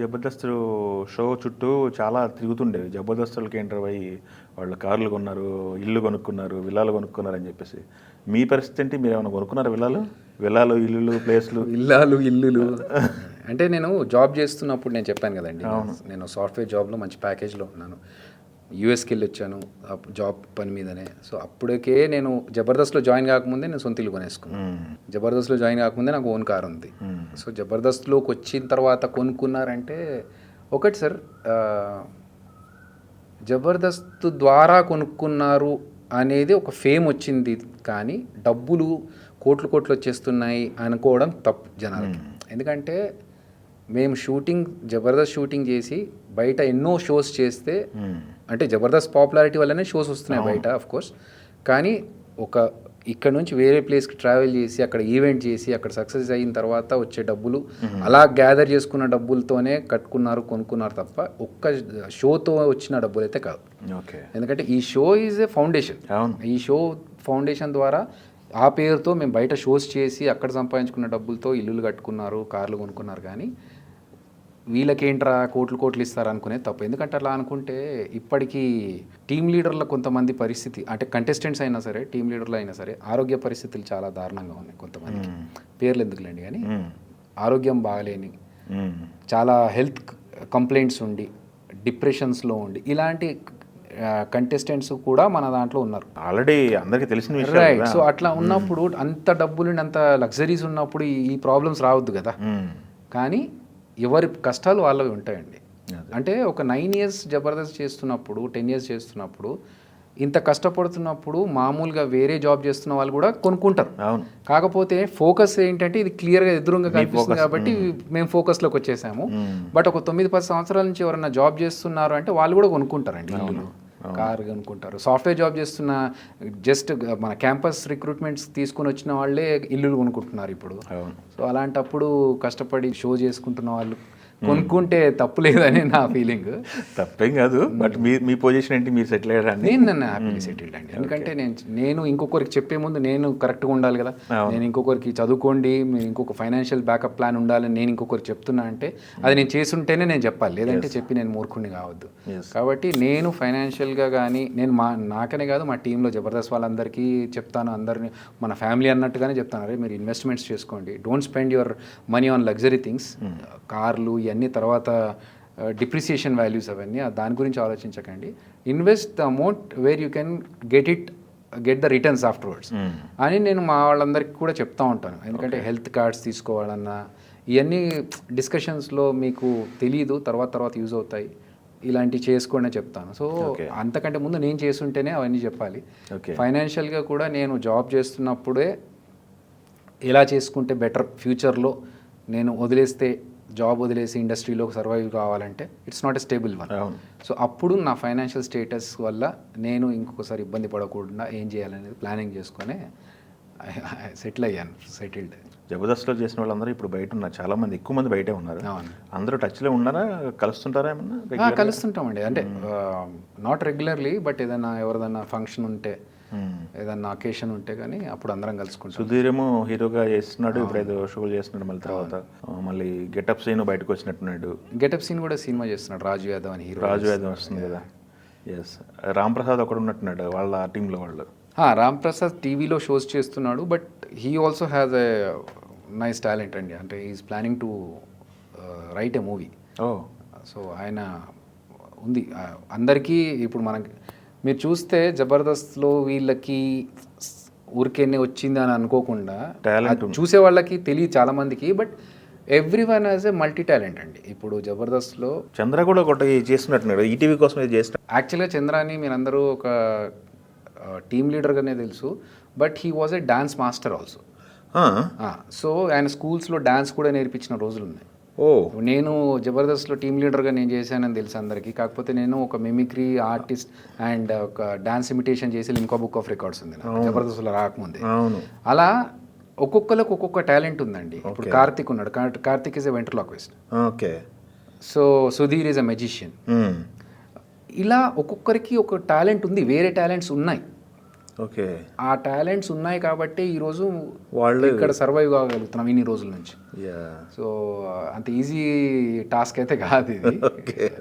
Jabardasth show చుట్టూ చాలా తిరుగుతుండేవి. జబర్దస్తులకి enter అయ్యి వాళ్ళు కార్లు కొన్నారు, ఇల్లు కొనుక్కున్నారు, విల్లాలు కొనుక్కున్నారు అని చెప్పేసి. మీ పరిస్థితి ఏంటి? మీరు ఏమైనా కొనుక్కున్నారా విల్లాలు? విల్లాలు, ఇల్లులు, ప్లేస్లు? ఇల్లులు అంటే నేను జాబ్ చేస్తున్నప్పుడు నేను చెప్పాను కదండి, నేను సాఫ్ట్వేర్ జాబ్లో మంచి ప్యాకేజ్లో ఉన్నాను. యూఎస్కి వెళ్ళి వచ్చాను జాబ్ పని మీదనే. సో అప్పటికే నేను జబర్దస్త్లో జాయిన్ కాకముందే నేను సొంత ఇల్లు కొనేసుకున్నాను. జబర్దస్త్లో జాయిన్ కాకముందే నాకు ఓన్ కార్ ఉంది. సో జబర్దస్త్లోకి వచ్చిన తర్వాత కొనుక్కున్నారంటే ఒకటి సార్, జబర్దస్త్ ద్వారా కొనుక్కున్నారు అనేది ఒక ఫేమ్ వచ్చింది, కానీ డబ్బులు కోట్లు వచ్చేస్తున్నాయి అనుకోవడం తప్పు జనాలకి. ఎందుకంటే మేము జబర్దస్త్ షూటింగ్ చేసి బయట ఎన్నో షోస్ చేస్తే, అంటే జబర్దస్త్ పాపులారిటీ వల్లనే షోస్ వస్తున్నాయి బయట ఆఫ్ కోర్స్, కానీ ఇక్కడ నుంచి వేరే ప్లేస్కి ట్రావెల్ చేసి అక్కడ ఈవెంట్ చేసి అక్కడ సక్సెస్ అయిన తర్వాత వచ్చే డబ్బులు అలా గ్యాదర్ చేసుకున్న డబ్బులతోనే కొనుక్కున్నారు తప్ప ఒక్క షోతో వచ్చిన డబ్బులు అయితే కాదు. ఎందుకంటే ఈ షో ఈజ్ ఏ ఫౌండేషన్. ఈ షో ఫౌండేషన్ ద్వారా ఆ పేరుతో మేము బయట షోస్ చేసి అక్కడ సంపాదించుకున్న డబ్బులతో ఇల్లులు కట్టుకున్నారు, కార్లు కొనుక్కున్నారు. కానీ వీళ్ళకేంట్రా కోట్లు ఇస్తారు అనుకునే తప్పు. ఎందుకంటే అలా అనుకుంటే ఇప్పటికీ టీమ్ లీడర్ల కొంతమంది పరిస్థితి, అంటే కంటెస్టెంట్స్ అయినా సరే టీమ్ లీడర్లు అయినా సరే ఆరోగ్య పరిస్థితులు చాలా దారుణంగా ఉన్నాయి. కొంతమందికి పేర్లు ఎందుకులేండి, కానీ ఆరోగ్యం బాగలేని, చాలా హెల్త్ కంప్లైంట్స్ ఉండి, డిప్రెషన్స్లో ఉండి, ఇలాంటి కంటెస్టెంట్స్ కూడా మన దాంట్లో ఉన్నారు. ఆల్రెడీ అందరికీ తెలిసిన విషయం. రైట్. సో అట్లా ఉన్నప్పుడు అంత డబ్బులు అంత లగ్జరీస్ ఉన్నప్పుడు ఈ ప్రాబ్లమ్స్ రావద్దు కదా. కానీ ఎవరి కష్టాలు వాళ్ళవి ఉంటాయండి. అంటే ఒక 9 years జబర్దస్త్ చేస్తున్నప్పుడు, 10 years చేస్తున్నప్పుడు, ఇంత కష్టపడుతున్నప్పుడు మామూలుగా వేరే జాబ్ చేస్తున్న వాళ్ళు కూడా కొనుక్కుంటారు. కాకపోతే ఫోకస్ ఏంటంటే ఇది క్లియర్గా ఎదురుగా కనిపిస్తుంది కాబట్టి మేము ఫోకస్లోకి వచ్చేసాము. బట్ ఒక 9-10 సంవత్సరాల నుంచి ఎవరైనా జాబ్ చేస్తున్నారు అంటే వాళ్ళు కూడా కొనుక్కుంటారండి, ఇల్లు, కార్ కొనుక్కుంటారు. సాఫ్ట్వేర్ జాబ్ చేస్తున్న జస్ట్ మన క్యాంపస్ రిక్రూట్మెంట్స్ తీసుకుని వచ్చిన వాళ్ళే ఇల్లులు కొనుక్కుంటున్నారు ఇప్పుడు. సో అలాంటప్పుడు కష్టపడి షో చేసుకుంటున్న వాళ్ళు కొనుక్కుంటే తప్పు లేదని నా ఫీలింగ్. తప్పేం కాదు, బట్ మీ పొజిషన్ ఏంటి? మీరు సెటిల్ అయ్యారండి? నేను హ్యాపీలీ సెటిల్డ్ అండి. ఎందుకంటే నేను ఇంకొకరికి చెప్పే ముందు నేను కరెక్ట్గా ఉండాలి కదా. నేను ఇంకొకరికి చదువుకోండి, మీరు ఇంకొక ఫైనాన్షియల్ బ్యాకప్ ప్లాన్ ఉండాలని నేను ఇంకొకరికి చెప్తున్నా అంటే అది నేను చేసుంటేనే నేను చెప్పాలి, లేదంటే చెప్పి నేను మూర్ఖుని కావద్దు. కాబట్టి నేను ఫైనాన్షియల్గా కానీ నేను నాకనే కాదు మా టీంలో జబర్దస్త్ వాళ్ళందరికీ చెప్తాను, అందరినీ మన ఫ్యామిలీ అన్నట్టుగానే చెప్తాను, అరే మీరు ఇన్వెస్ట్మెంట్స్ చేసుకోండి, don't spend your money on luxury things, కార్లు ఇవన్నీ తర్వాత డిప్రిసియేషన్ వాల్యూస్ అవన్నీ దాని గురించి ఆలోచించకండి. Invest the amount where you can get the returns afterwards అని నేను మా వాళ్ళందరికీ కూడా చెప్తా ఉంటాను. ఎందుకంటే హెల్త్ కార్డ్స్ తీసుకోవాలన్నా ఇవన్నీ డిస్కషన్స్లో మీకు తెలీదు, తర్వాత యూజ్ అవుతాయి, ఇలాంటివి చేసుకోండి చెప్తాను. సో అంతకంటే ముందు నేను చేస్తుంటేనే అవన్నీ చెప్పాలి. ఫైనాన్షియల్గా కూడా నేను జాబ్ చేస్తున్నప్పుడే ఎలా చేసుకుంటే బెటర్, ఫ్యూచర్లో నేను జాబ్ వదిలేసి ఇండస్ట్రీలో సర్వైవ్ కావాలంటే it's not a stable one. So అప్పుడు నా ఫైనాన్షియల్ స్టేటస్ వల్ల నేను ఇంకొకసారి ఇబ్బంది పడకుండా ఏం చేయాలనేది ప్లానింగ్ చేసుకొని సెటిల్డ్. జబర్దస్త్లో చేసిన వాళ్ళందరూ ఇప్పుడు బయట ఉన్నారు, చాలా మంది, ఎక్కువ మంది బయటే ఉన్నారు. అందరూ టచ్లో ఉన్నారా? కలుస్తుంటారా ఏమన్నా? కలుస్తుంటామండి, అంటే నాట్ రెగ్యులర్లీ, బట్ ఏదైనా ఎవరిదైనా ఫంక్షన్ ఉంటే, ఏదన్నా అకేషన్ ఉంటే కానీ అప్పుడు అందరం కలుసుకుంటాం. సుధీర్ ఏమో హీరోగా చేస్తున్నాడు, ఇప్పుడు ఏదో షోలు చేస్తున్నాడు, మళ్ళీ తర్వాత మళ్ళీ గెటప్ సీన్ బయటకు వచ్చినట్టున్నాడు. గెటప్ సీన్ కూడా సినిమా చేస్తున్నాడు, రాజు యాదవ్ అని హీరో. రాజు యాదవ్ వస్తుంది కదా. ఎస్, రామ్ ప్రసాద్ ఒకడు ఉన్నట్టున్నాడు వాళ్ళ టీంలో. వాళ్ళు రామ్ ప్రసాద్ టీవీలో షోస్ చేస్తున్నాడు, but he also has a nice talent అండి. అంటే is planning to right a movie. So ఆయన ఉంది అందరికీ. ఇప్పుడు మనకి మీరు చూస్తే జబర్దస్త్లో వీళ్ళకి ఊరికేనే వచ్చింది అని అనుకోకుండా చూసే వాళ్ళకి తెలియదు చాలామందికి, but every one as a multi talent అండి. ఇప్పుడు జబర్దస్త్లో చంద్ర కూడా ఒకటి చేస్తున్నట్టున్నాడు, ఈటీవీ కోసం చేస్తున్నారు. యాక్చువల్గా చంద్రాని మీరందరూ ఒక టీమ్ లీడర్గానే తెలుసు, but he was a dance master also. So ఆయన స్కూల్స్లో డాన్స్ కూడా నేర్పించిన రోజులు ఉన్నాయి. నేను జబర్దస్త్లో టీమ్ లీడర్గా నేను చేశానని తెలుసు అందరికీ. కాకపోతే నేను ఒక మిమిక్రీ ఆర్టిస్ట్ అండ్ ఒక డాన్స్ ఇమిటేషన్ చేసి లిమ్కా బుక్ ఆఫ్ రికార్డ్స్ ఉంది జబర్దస్త్లో రాకముందే. అలా ఒక్కొక్కరికి ఒక్కొక్క టాలెంట్ ఉందండి. ఇప్పుడు కార్తిక్ ఉన్నాడు, Karthik is a ventriloquist. So Sudheer is a magician. ఇలా ఒక్కొక్కరికి ఒక టాలెంట్ ఉంది, వేరే టాలెంట్స్ ఉన్నాయి. ఓకే. ఆ టాలెంట్స్ ఉన్నాయి కాబట్టి ఈరోజు వాళ్ళు ఇక్కడ సర్వైవ్ కాగలుగుతున్నాం ఇన్ని రోజుల నుంచి. యా. సో అంత ఈజీ టాస్క్ అయితే కాదు ఇది. ఓకే.